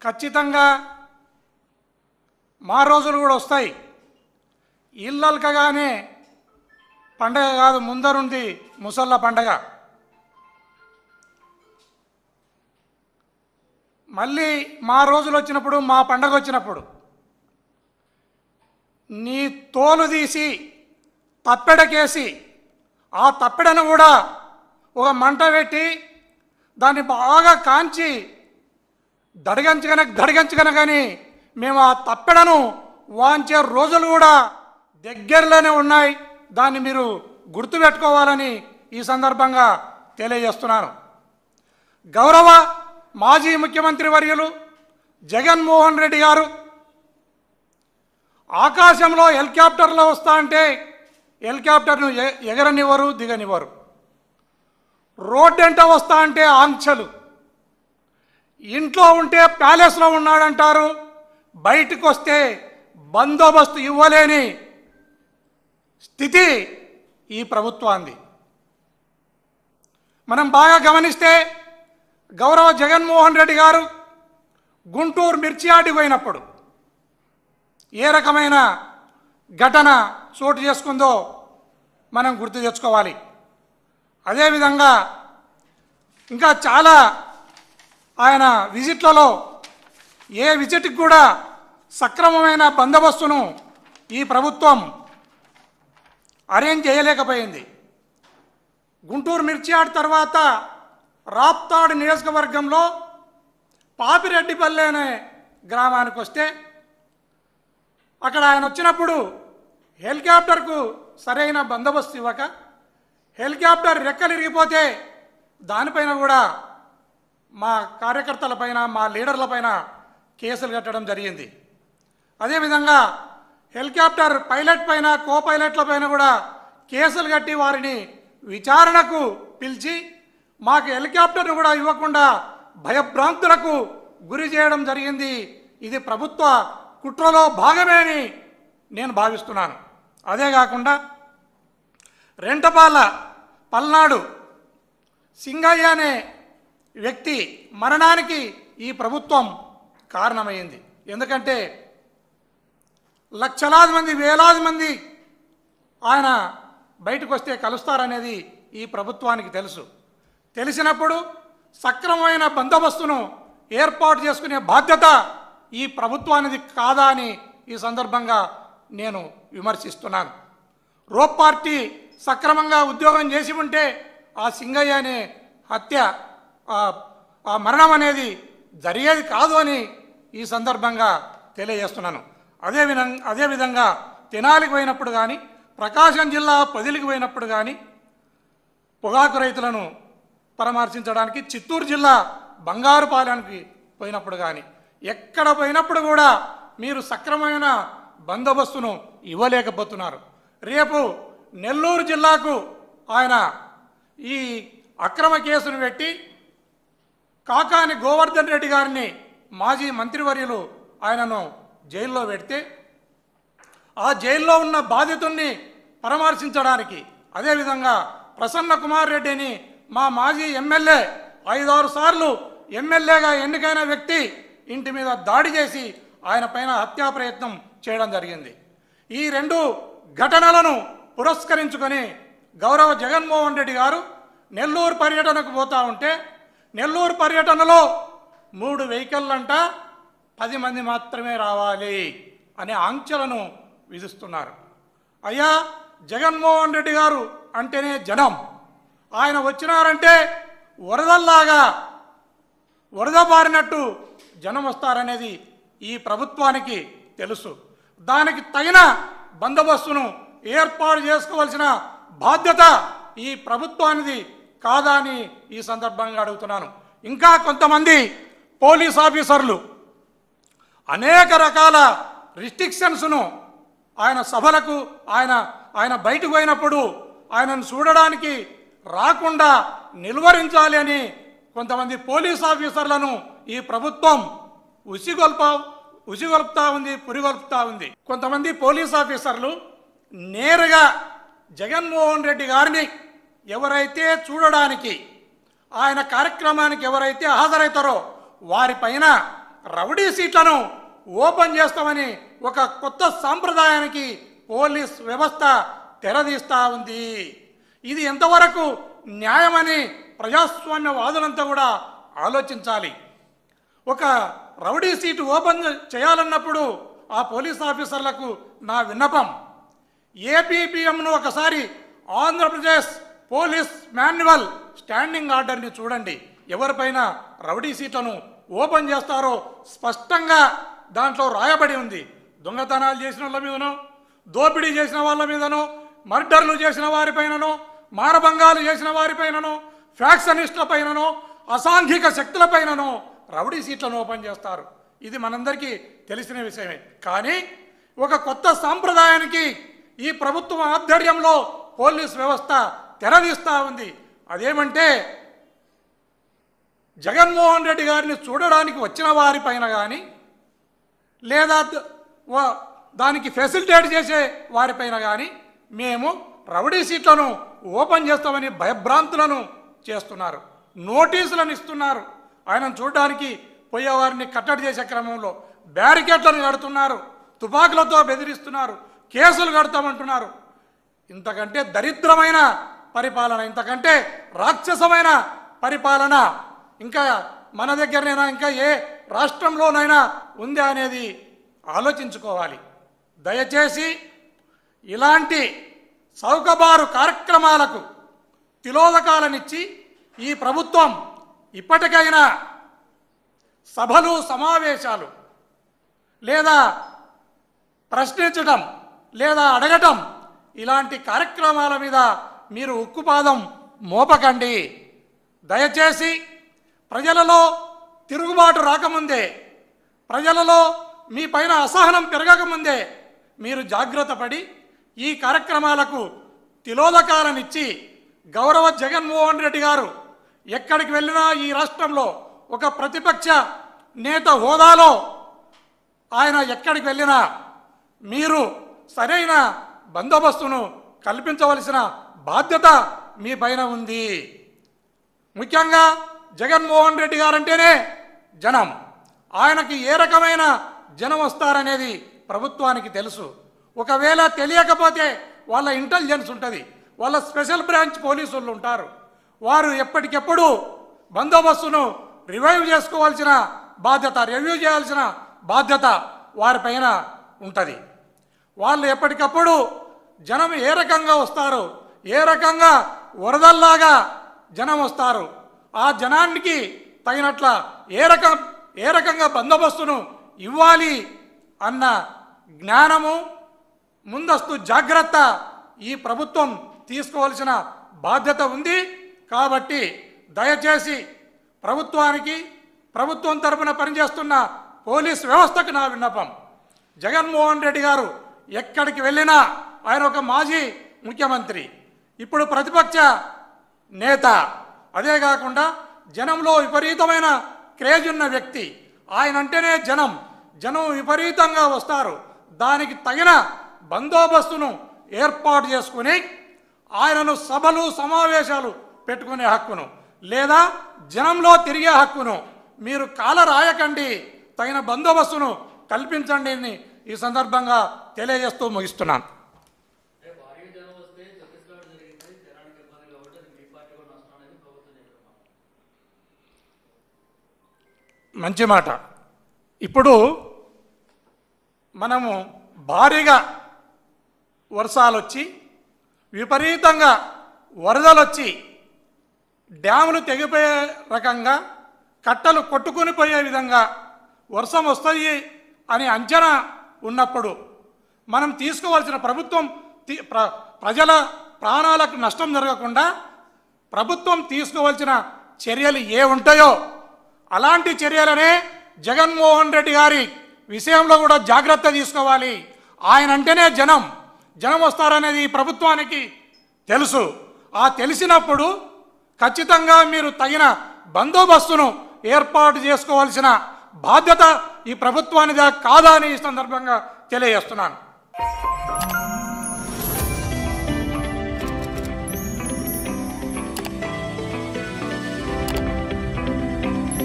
ఖచ్చితంగా మా రోజులు కూడా వస్తాయి. ఇల్లల్కగానే పండగ కాదు, ముందరుంది ముసళ్ళ పండగ. మళ్ళీ మా రోజులు వచ్చినప్పుడు, మా పండగ వచ్చినప్పుడు నీ తోలు తీసి తప్పెడకేసి ఆ తప్పెడను కూడా ఒక మంట పెట్టి దాన్ని బాగా కాంచి దడిగంచగన కానీ మేము ఆ తప్పెడను వాంచే రోజులు కూడా దగ్గరలోనే ఉన్నాయి. దాన్ని మీరు గుర్తుపెట్టుకోవాలని ఈ సందర్భంగా తెలియజేస్తున్నాను. గౌరవ మాజీ ముఖ్యమంత్రి వర్యులు జగన్మోహన్ రెడ్డి గారు ఆకాశంలో హెలికాప్టర్లో వస్తా అంటే హెలికాప్టర్ను ఎగరనివ్వరు, దిగనివ్వరు. రోడ్డు ఎంట వస్తా అంటే ఆంక్షలు. ఇంట్లో ఉంటే ప్యాలెస్లో ఉన్నాడంటారు, బయటకు వస్తే బందోబస్తు ఇవ్వలేని స్థితి ఈ ప్రభుత్వాన్ని. మనం బాగా గమనిస్తే గౌరవ జగన్మోహన్ రెడ్డి గారు గుంటూరు మిర్చియాడికి పోయినప్పుడు ఏ రకమైన ఘటన చోటు చేసుకుందో మనం గుర్తు తెచ్చుకోవాలి. అదేవిధంగా ఇంకా చాలా ఆయన విజిట్లలో ఏ విజిట్కి కూడా సక్రమమైన బందోబస్తును ఈ ప్రభుత్వం అరేంజ్ చేయలేకపోయింది. గుంటూరు మిర్చియాడ్ తర్వాత రాప్తాడు నియోజకవర్గంలో పాపిరెడ్డిపల్లె అనే గ్రామానికి వస్తే అక్కడ ఆయన వచ్చినప్పుడు హెలికాప్టర్కు సరైన బందోబస్తు ఇవ్వక హెలికాప్టర్ రెక్కలు ఇరిగిపోతే దానిపైన కూడా మా కార్యకర్తలపైన, మా లీడర్లపైన కేసులు కట్టడం జరిగింది. అదేవిధంగా హెలికాప్టర్ పైలట్ పైన, కో పైలట్ల పైన కూడా కేసులు కట్టి వారిని విచారణకు పిలిచి మాకు హెలికాప్టర్ను కూడా ఇవ్వకుండా భయభ్రాంతులకు గురి చేయడం జరిగింది. ఇది ప్రభుత్వ కుట్రలో భాగమే అని నేను భావిస్తున్నాను. అదే కాకుండా రెంటపాల పల్నాడు సింగయ్య అనే వ్యక్తి మరణానికి ఈ ప్రభుత్వం కారణమైంది. ఎందుకంటే లక్షలాది మంది, వేలాది మంది ఆయన బయటకు వస్తే కలుస్తారనేది ఈ ప్రభుత్వానికి తెలుసు. తెలిసినప్పుడు సక్రమమైన బందోబస్తును ఏర్పాటు చేసుకునే బాధ్యత ఈ ప్రభుత్వానికి కాదా అని ఈ సందర్భంగా నేను విమర్శిస్తున్నాను. రోప్ పార్టీ సక్రమంగా ఉద్యోగం చేసి ఉంటే ఆ సింగయ్య అనే హత్య, ఆ మరణం అనేది జరిగేది కాదు అని ఈ సందర్భంగా తెలియజేస్తున్నాను. అదేవిధంగా తెనాలికి పోయినప్పుడు కానీ, ప్రకాశం జిల్లా పొదిలికి పోయినప్పుడు కానీ, పొగాకు రైతులను పరామర్శించడానికి చిత్తూరు జిల్లా బంగారుపాలెంకి పోయినప్పుడు కానీ, ఎక్కడ పోయినప్పుడు కూడా మీరు సక్రమమైన బందోబస్తును ఇవ్వలేకపోతున్నారు. రేపు నెల్లూరు జిల్లాకు ఆయన ఈ అక్రమ కేసును పెట్టి కాకాని గోవర్ధన్ రెడ్డి గారిని, మాజీ మంత్రివర్యులు, ఆయనను జైల్లో పెడితే ఆ జైల్లో ఉన్న బాధితుల్ని పరామర్శించడానికి, అదేవిధంగా ప్రసన్న కుమార్ రెడ్డిని మా మాజీ ఎమ్మెల్యే 5-6 సార్లు ఎమ్మెల్యేగా ఎన్నికైన వ్యక్తి ఇంటి మీద దాడి చేసి ఆయన పైన హత్యా ప్రయత్నం చేయడం జరిగింది. ఈ 2 ఘటనలను పురస్కరించుకొని గౌరవ జగన్మోహన్ రెడ్డి గారు నెల్లూరు పర్యటనకు పోతా ఉంటే నెల్లూరు పర్యటనలో 3 వెహికల్లంట 10 మంది మాత్రమే రావాలి అనే ఆంక్షలను విధిస్తున్నారు. అయ్యా, జగన్మోహన్ రెడ్డి గారు అంటేనే జనం. ఆయన వచ్చినారంటే వరదల్లాగా వరద బారినట్టు జనం వస్తారనేది ఈ ప్రభుత్వానికి తెలుసు. దానికి తగిన బందోబస్తును ఏర్పాటు చేసుకోవాల్సిన బాధ్యత ఈ ప్రభుత్వానిది కాదా అని ఈ సందర్భంగా అడుగుతున్నాను. ఇంకా కొంతమంది పోలీస్ ఆఫీసర్లు అనేక రకాల రిస్ట్రిక్షన్స్ను ఆయన సభలకు, ఆయన బయటకు పోయినప్పుడు ఆయనను చూడడానికి రాకుండా నిలువరించాలి అని కొంతమంది పోలీస్ ఆఫీసర్లను ఈ ప్రభుత్వం ఉసిగొల్పుతా ఉంది, పురిగొల్పుతా ఉంది. కొంతమంది పోలీస్ ఆఫీసర్లు నేరుగా జగన్మోహన్ రెడ్డి గారిని ఎవరైతే చూడడానికి, ఆయన కార్యక్రమానికి ఎవరైతే హాజరవుతారో వారిపైన రౌడీ సీట్లను ఓపెన్ చేస్తామని ఒక కొత్త సాంప్రదాయానికి పోలీస్ వ్యవస్థ తెరదీస్తూ ఉంది. ఇది ఎంతవరకు న్యాయమని ప్రజాస్వామ్యవాదులంతా కూడా ఆలోచించాలి. ఒక రౌడీ సీటు ఓపెన్ చేయాలన్నప్పుడు ఆ పోలీస్ ఆఫీసర్లకు నా విన్నపం, ఏపీపీఎంను ఒకసారి ఆంధ్రప్రదేశ్ పోలీస్ మాన్యువల్ స్టాండింగ్ ఆర్డర్ని చూడండి. ఎవరిపైన రౌడీ సీట్లను ఓపెన్ చేస్తారో స్పష్టంగా దాంట్లో రాయబడి ఉంది. దొంగతనాలు చేసిన వాళ్ళ మీదనో, దోపిడీ చేసిన వాళ్ళ మీదనో, మర్డర్లు చేసిన వారిపైననో, మానభంగాలు చేసిన వారిపైననో, ఫ్యాక్షనిస్టుల పైననో, అసాంఘిక శక్తులపైననో రౌడీ సీట్లను ఓపెన్ చేస్తారు. ఇది మనందరికీ తెలిసిన విషయమే. కానీ ఒక కొత్త సాంప్రదాయానికి ఈ ప్రభుత్వం ఆధ్వర్యంలో పోలీస్ వ్యవస్థ తెరదీస్తూ ఉంది. అదేమంటే జగన్మోహన్ రెడ్డి గారిని చూడడానికి వచ్చిన వారిపైన కానీ లేదా దానికి ఫెసిలిటేట్ చేసే వారిపైన కానీ మేము రౌడీ సీట్లను ఓపెన్ చేస్తామని భయభ్రాంతులను చేస్తున్నారు. నోటీసులను ఇస్తున్నారు. ఆయనను చూడడానికి పోయేవారిని కట్టడి చేసే క్రమంలో బ్యారికేడ్లను కడుతున్నారు, తుపాకులతో బెదిరిస్తున్నారు, కేసులు కడతామంటున్నారు. ఇంతకంటే దరిద్రమైన పరిపాలన, ఇంతకంటే రాక్షసమైన పరిపాలన ఇంకా మన దగ్గరనైనా ఇంకా ఏ రాష్ట్రంలోనైనా ఉందా అనేది ఆలోచించుకోవాలి. దయచేసి ఇలాంటి చౌకబారు కార్యక్రమాలకు తిలోదకాలనిచ్చి ఈ ప్రభుత్వం ఇప్పటికైనా సభలు, సమావేశాలు లేదా ప్రశ్నించడం లేదా అడగటం ఇలాంటి కార్యక్రమాల మీద మీరు ఉక్కుపాదం మోపకండి. దయచేసి ప్రజలలో తిరుగుబాటు రాకముందే, ప్రజలలో మీ పైన అసహనం పెరగకముందే మీరు జాగ్రత్త పడి ఈ కార్యక్రమాలకు తిలోదకాలనిచ్చి గౌరవ జగన్మోహన్ రెడ్డి గారు ఎక్కడికి వెళ్ళినా ఈ రాష్ట్రంలో ఒక ప్రతిపక్ష నేత హోదాలో ఆయన ఎక్కడికి వెళ్ళినా మీరు సరైన బందోబస్తును కల్పించవలసిన బాధ్యత మీ పైన ఉంది. ముఖ్యంగా జగన్మోహన్ రెడ్డి గారంటేనే జనం. ఆయనకి ఏ రకమైన జనం వస్తారనేది ప్రభుత్వానికి తెలుసు. ఒకవేళ తెలియకపోతే వాళ్ళ ఇంటెలిజెన్స్ ఉంటుంది, వాళ్ళ స్పెషల్ బ్రాంచ్ పోలీసులు ఉంటారు. వారు ఎప్పటికెప్పుడు బందోబస్తును రివైవ్ చేసుకోవాల్సిన బాధ్యత, రివ్యూ చేయాల్సిన బాధ్యత వారిపైన ఉంటుంది. వాళ్ళు ఎప్పటికప్పుడు జనం ఏ రకంగా వస్తారు, ఏ రకంగా వరదల్లాగా జనం వస్తారు, ఆ జనానికి తగినట్ల ఏ రకంగా బందోబస్తును ఇవ్వాలి అన్న జ్ఞానము, ముందస్తు జాగ్రత్త ఈ ప్రభుత్వం తీసుకోవాల్సిన బాధ్యత ఉంది. కాబట్టి దయచేసి ప్రభుత్వానికి, ప్రభుత్వం తరపున పనిచేస్తున్న పోలీస్ వ్యవస్థకు నా విన్నపం, జగన్మోహన్ రెడ్డి గారు ఎక్కడికి వెళ్ళినా ఆయన ఒక మాజీ ముఖ్యమంత్రి, ఇప్పుడు ప్రతిపక్ష నేత, అదే కాకుండా జనంలో విపరీతమైన క్రేజ్ ఉన్న వ్యక్తి. ఆయన అంటేనే జనం విపరీతంగా వస్తారు. దానికి తగిన బందోబస్తును ఏర్పాటు చేసుకుని ఆయనను సభలు, సమావేశాలు పెట్టుకునే హక్కును లేదా జనంలో తిరిగే హక్కును మీరు కాల రాయకండి, తగిన బందోబస్తును కల్పించండి అని ఈ సందర్భంగా తెలియజేస్తూ ముగిస్తున్నాను. మంచి మాట. ఇప్పుడు మనము భారీగా వర్షాలు వచ్చి విపరీతంగా వరదలు వచ్చి డ్యాములు తెగిపోయే రకంగా, కట్టలు కొట్టుకుని పోయే విధంగా వర్షం వస్తుంది అని అంచనా ఉన్నప్పుడు మనం తీసుకోవాల్సిన ప్రభుత్వం ప్రజల ప్రాణాలకు నష్టం జరగకుండా ప్రభుత్వం తీసుకోవాల్సిన చర్యలు ఏ ఉంటాయో అలాంటి చర్యలనే జగన్మోహన్ రెడ్డి గారి విషయంలో కూడా జాగ్రత్త తీసుకోవాలి. ఆయన అంటేనే జనం వస్తారనేది ఈ ప్రభుత్వానికి తెలుసు. ఆ తెలిసినప్పుడు ఖచ్చితంగా మీరు తగిన బందోబస్తును ఏర్పాటు చేసుకోవాల్సిన బాధ్యత ఈ ప్రభుత్వానిదా కాదా అని ఈ సందర్భంగా తెలియజేస్తున్నాను.